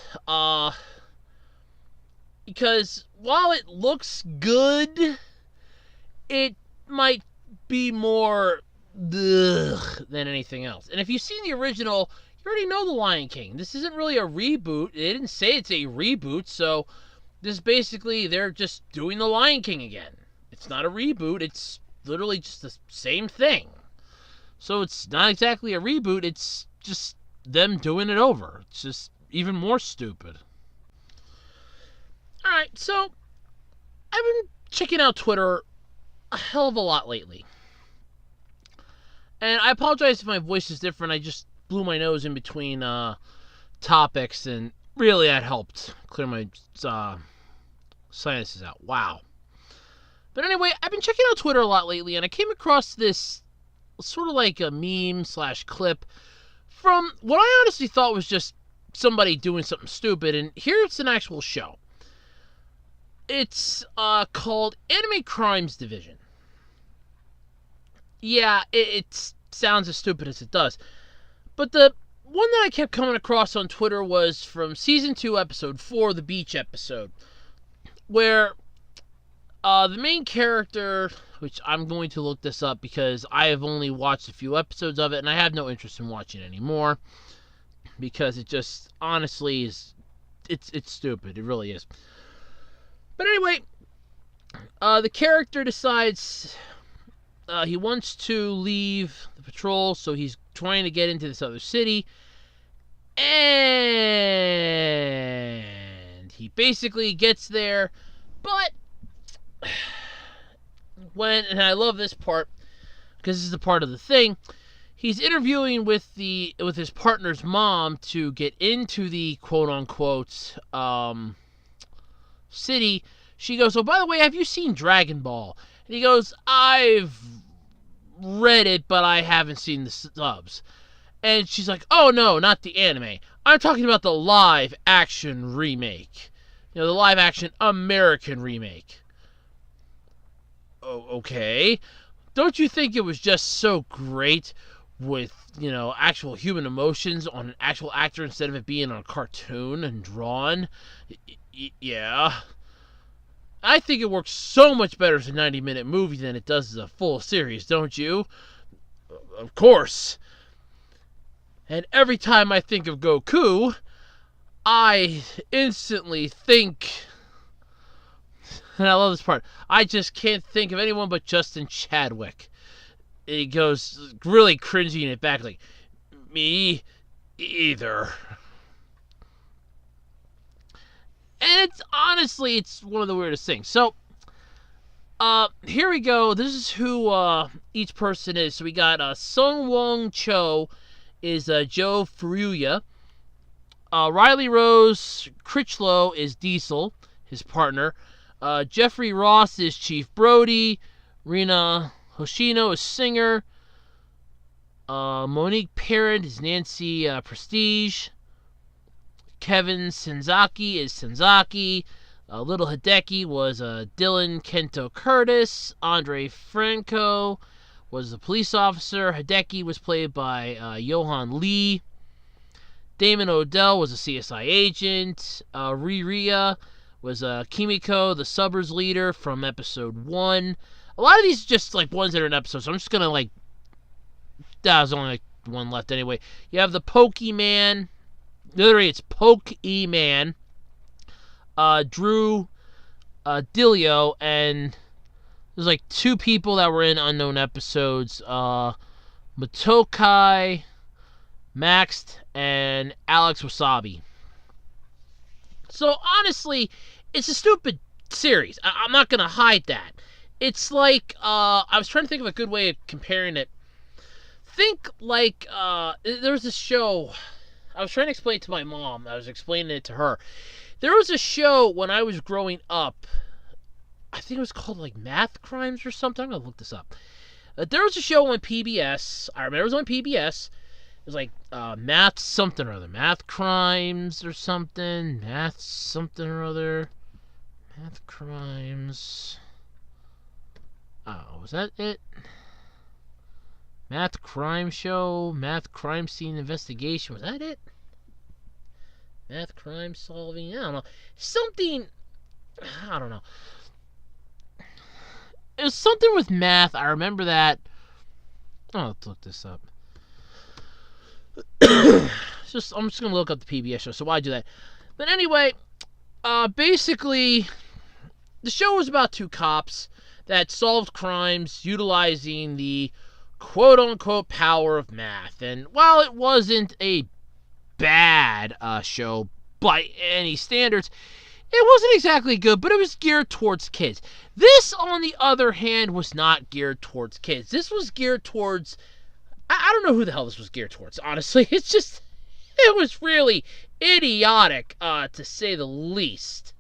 Because while it looks good, it might be more than anything else. And if you've seen the original, you already know The Lion King. This isn't really a reboot. They didn't say it's a reboot, so this basically, they're just doing The Lion King again. It's not a reboot. It's literally just the same thing. So it's not exactly a reboot. It's just them doing it over. It's just even more stupid. Alright, so I've been checking out Twitter a hell of a lot lately. And I apologize if my voice is different. I just blew my nose in between topics, and really that helped clear my sinuses out. Wow. But anyway, I've been checking out Twitter a lot lately, and I came across this sort of like a meme / clip from what I honestly thought was just somebody doing something stupid, and here's an actual show. It's called Anime Crimes Division. Yeah, it sounds as stupid as it does. But the one that I kept coming across on Twitter was from Season 2, Episode 4, the beach episode, where the main character, which I'm going to look this up because I have only watched a few episodes of it, and I have no interest in watching anymore, because it just, honestly, is, it's stupid. It really is. But anyway, the character decides he wants to leave the patrol, so he's trying to get into this other city, and he basically gets there, but and I love this part, because this is the part of the thing, he's interviewing with his partner's mom to get into the quote-unquote city. She goes, oh, by the way, have you seen Dragon Ball? And he goes, I've read it, but I haven't seen the subs. And she's like, oh, no, not the anime. I'm talking about the live-action remake. You know, the live-action American remake. Oh, okay. Don't you think it was just so great with, you know, actual human emotions on an actual actor instead of it being on a cartoon and drawn? Yeah. I think it works so much better as a 90-minute movie than it does as a full series, don't you? Of course. And every time I think of Goku, I instantly think And I love this part. I just can't think of anyone but Justin Chadwick. He goes really cringing it back like, me either. And it's honestly, it's one of the weirdest things. So, here we go. This is who each person is. So we got Sung Wong Cho is Joe Furuya. Riley Rose Critchlow is Diesel, his partner. Jeffrey Ross is Chief Brody. Rina Hoshino is Singer. Monique Parent is Nancy Prestige. Kevin Senzaki is Senzaki. Little Hideki was Dylan Kento Curtis. Andre Franco was the police officer. Hideki was played by Johan Lee. Damon Odell was a CSI agent. Riria was Kimiko, the suburbs leader from episode 1. A lot of these are just like ones that are in episodes, so I'm just going to like... There's only like one left anyway. You have the Pokemon. Literally, it's Pokemon. Drew Dilio, and there's like 2 people that were in unknown episodes. Matokai, Maxed, and Alex Wasabi. So honestly, it's a stupid series. I'm not going to hide that. It's like, I was trying to think of a good way of comparing it. Think like, there was this show, I was trying to explain it to my mom. I was explaining it to her. There was a show when I was growing up, I think it was called like Math Crimes or something. I'm going to look this up. There was a show on PBS. I remember it was on PBS. It was like Math something or other. Math Crimes or something. Math something or other. Math Crimes. Oh, was that it? Math Crime Show. Math Crime Scene Investigation. Was that it? Math Crime Solving. I don't know. Something. I don't know. It was something with math. I remember that. Oh, let's look this up. I'm just going to look up the PBS show, so why do that? But anyway, basically, the show was about 2 cops that solved crimes utilizing the quote-unquote power of math. And while it wasn't a bad show by any standards, it wasn't exactly good, but it was geared towards kids. This, on the other hand, was not geared towards kids. This was geared towards... I don't know who the hell this was geared towards, honestly. It's just... It was really idiotic, to say the least.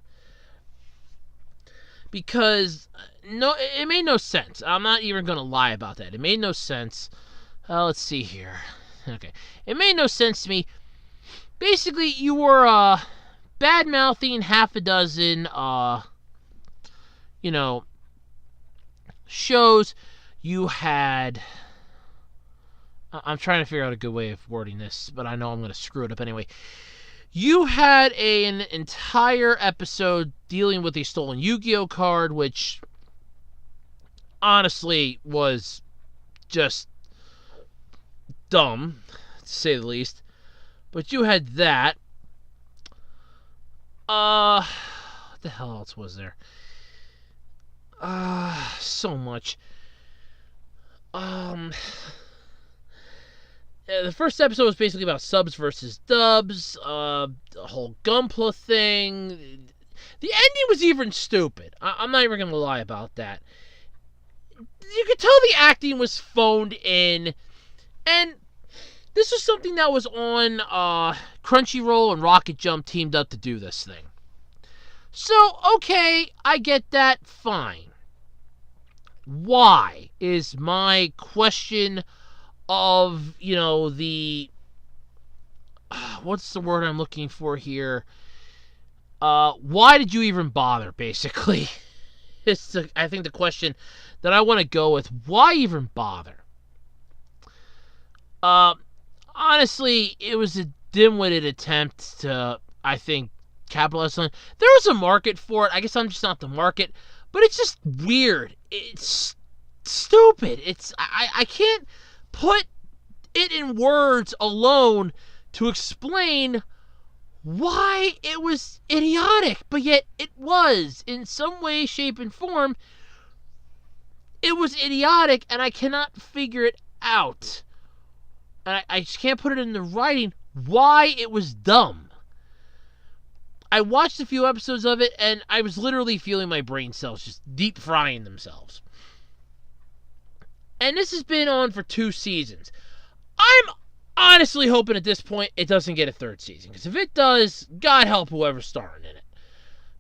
Because, no, it made no sense. I'm not even going to lie about that. It made no sense. Let's see here. Okay. It made no sense to me. Basically, you were, bad-mouthing half a dozen, shows. You had... I'm trying to figure out a good way of wording this, but I know I'm going to screw it up anyway. You had an entire episode dealing with a stolen Yu-Gi-Oh card, which honestly was just dumb, to say the least. But you had that. What the hell else was there? So much. The first episode was basically about subs versus dubs, the whole Gunpla thing. The ending was even stupid. I'm not even going to lie about that. You could tell the acting was phoned in, and this was something that was on Crunchyroll, and Rocket Jump teamed up to do this thing. So, okay, I get that, fine. Why is my question of, the... what's the word I'm looking for here? Why did you even bother, basically? It's, I think, the question that I want to go with. Why even bother? Honestly, it was a dim-witted attempt to, I think, capitalize on. There was a market for it. I guess I'm just not the market. But it's just weird. It's stupid. I can't put it in words alone to explain why it was idiotic, but yet it was. In some way, shape, and form, it was idiotic, and I cannot figure it out. And I just can't put it in the writing why it was dumb. I watched a few episodes of it, and I was literally feeling my brain cells just deep frying themselves. And this has been on for 2 seasons. I'm honestly hoping at this point it doesn't get a 3rd season. Because if it does, God help whoever's starring in it.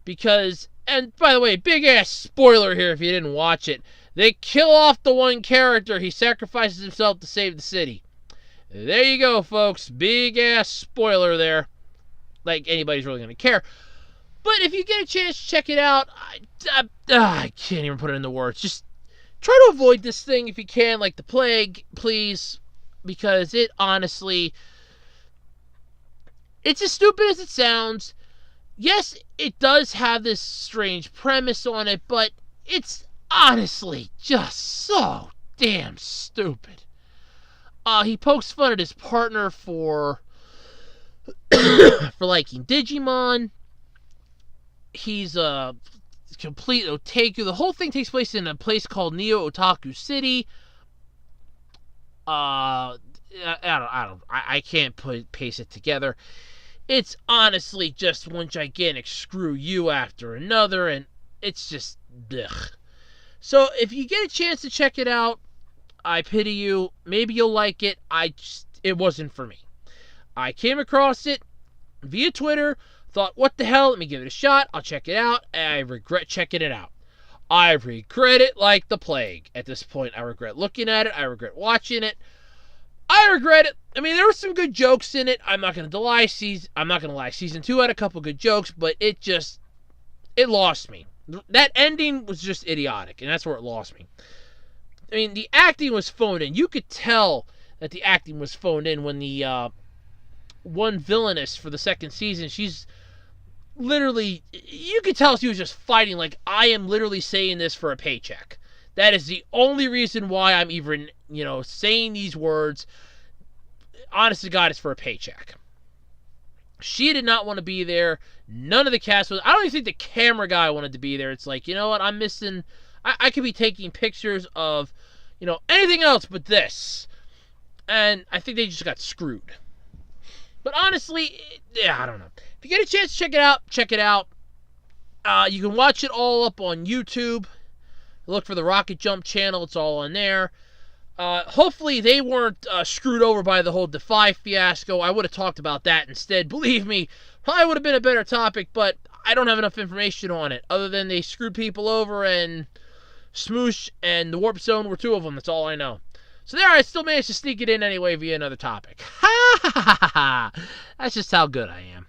Because, and by the way, big ass spoiler here if you didn't watch it. They kill off the one character. He sacrifices himself to save the city. There you go, folks. Big ass spoiler there. Like anybody's really going to care. But if you get a chance to check it out, I can't even put it into words. Just try to avoid this thing if you can, like the plague, please. Because it honestly, it's as stupid as it sounds. Yes, it does have this strange premise on it, but it's honestly just so damn stupid. He pokes fun at his partner for liking Digimon. He's a complete otaku. The whole thing takes place in a place called Neo Otaku City. I can't paste it together. It's honestly just one gigantic screw you after another, and it's just ugh. So if you get a chance to check it out, I pity you. Maybe you'll like it. It wasn't for me. I came across it via Twitter, thought, what the hell, let me give it a shot, I'll check it out, and I regret checking it out. I regret it like the plague. At this point, I regret looking at it, I regret watching it. I regret it. I mean, there were some good jokes in it. I'm not going to lie. Season 2 had a couple good jokes, but it lost me. That ending was just idiotic, and that's where it lost me. I mean, the acting was phoned in. You could tell that the acting was phoned in when the one villainess for the 2nd season, she's literally, you could tell she was just fighting like, I am literally saying this for a paycheck. That is the only reason why I'm even, saying these words. Honest to God, it's for a paycheck. She did not want to be there. None of the cast was. I don't even think the camera guy wanted to be there. It's like, you know what? I'm missing. I could be taking pictures of, anything else but this. And I think they just got screwed. But honestly, I don't know. If you get a chance to check it out. You can watch it all up on YouTube. Look for the Rocket Jump channel. It's all on there. Hopefully they weren't screwed over by the whole Defy fiasco. I would have talked about that instead. Believe me, probably would have been a better topic, but I don't have enough information on it. Other than they screwed people over, and Smoosh and the Warp Zone were 2 of them. That's all I know. So there, I still managed to sneak it in anyway via another topic. Ha ha ha ha! That's just how good I am.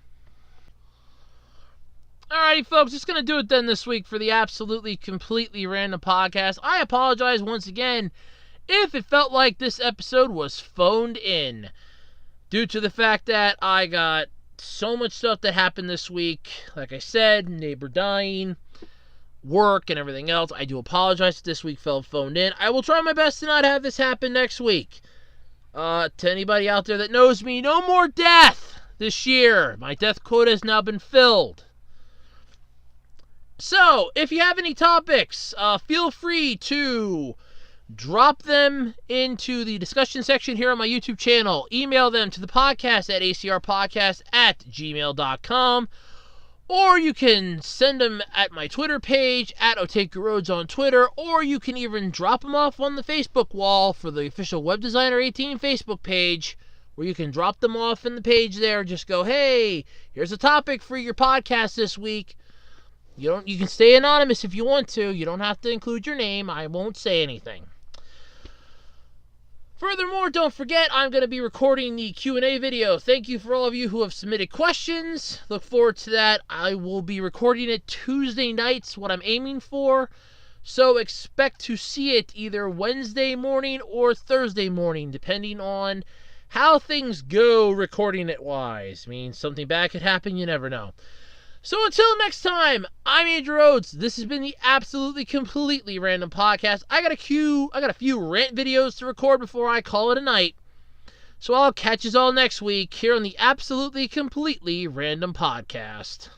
Alrighty, folks, it's going to do it then this week for the absolutely, completely random podcast. I apologize once again if it felt like this episode was phoned in, due to the fact that I got so much stuff that happened this week. Like I said, neighbor dying, work, and everything else. I do apologize if this week felt phoned in. I will try my best to not have this happen next week. To anybody out there that knows me, no more death this year. My death quota has now been filled. So, if you have any topics, feel free to drop them into the discussion section here on my YouTube channel. Email them to the podcast at acrpodcast@gmail.com. Or you can send them at my Twitter page, at OtakuRoads on Twitter. Or you can even drop them off on the Facebook wall for the official Web Designer 18 Facebook page, where you can drop them off in the page there. Just go, hey, here's a topic for your podcast this week. You can stay anonymous if you want to. You don't have to include your name. I won't say anything. Furthermore, don't forget, I'm going to be recording the Q&A video. Thank you for all of you who have submitted questions. Look forward to that. I will be recording it Tuesday nights, what I'm aiming for. So expect to see it either Wednesday morning or Thursday morning, depending on how things go recording it wise. I mean, something bad could happen, you never know. So until next time, I'm Andrew Rhodes. This has been the absolutely, completely random podcast. I got a few rant videos to record before I call it a night. So I'll catch you all next week here on the Absolutely Completely Random Podcast.